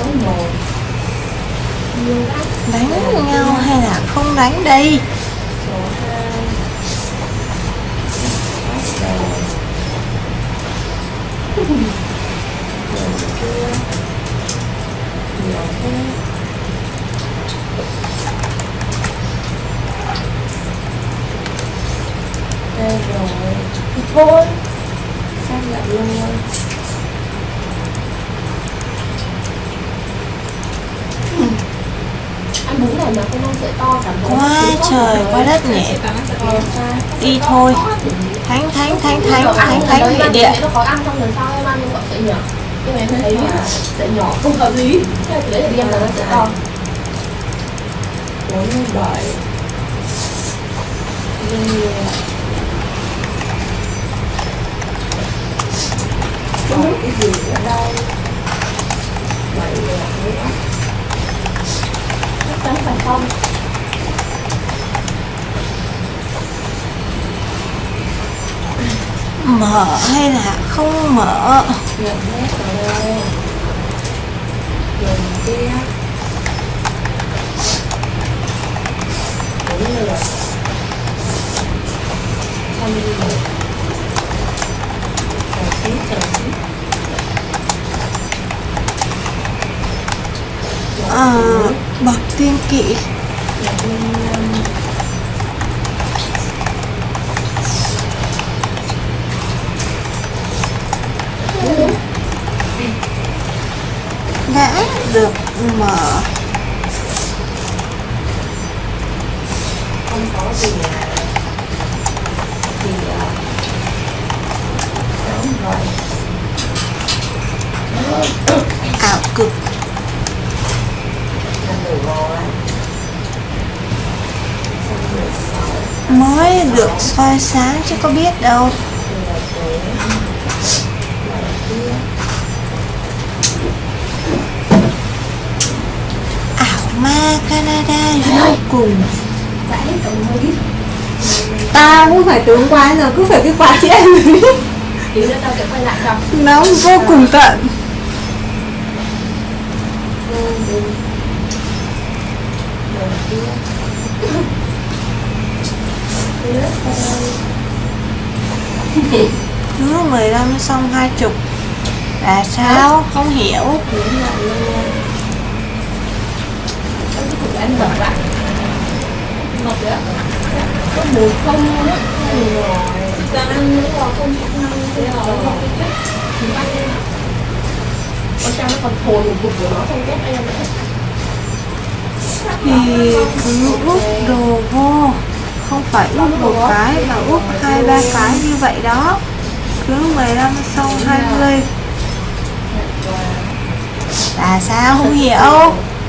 số 1 Đánh nhau hay là không đánh đây? số 2 bắt đầu rồi kia nhiều thế đây rồi thì thôi xác nhận luôn. Ăn bún này mà cái non sợi to cảm thấy Quá trời quá đất nhẹ. Đi thôi. Thánh nghĩa địa. nó khó ăn trong lần sau em ăn những sợi nhỏ, nhưng mà em thấy sợi nhỏ không hợp lý, cái đấy là đi ăn là nó sợi to. 47 còn cái gì ở đây 7 nữa Chắc chắn phải không? Mở hay là không mở? nhận hết ở đây lần kia 4 lượt 101 chờ xíu Bậc tiên kỵ. là bên Đã được mở. không có gì thì đúng rồi Ảo cực. là đủ rồi xong rồi 6 Mới được soi sáng chứ có biết đâu. là cuối là kia Ảo ma Canada vô cùng. Vãi hết cả mũi. Tao cũng phải từ hôm qua giờ cứ phải cái quà chị em. Tí nữa tao sẽ quay lại cho. Nó vô cùng tận. bên đầu kia lướt qua đây Thứ 15 xong 20. Là sao? Không hiểu. nhấn lại luôn Tao cứ thử ăn mập lại. Mập đấy ạ. Có mùi không luôn á. rồi Toàn ăn những lò không chức năng thế là mình ăn lên ạ. Con Trang nó còn thồn một cục của nó trong két em nữa. Thì cứ úp đồ vô. Không phải úp một cái mà úp 2-3 cái như vậy đó. Cứ 15 xong 20. quà Là sao? Không hiểu.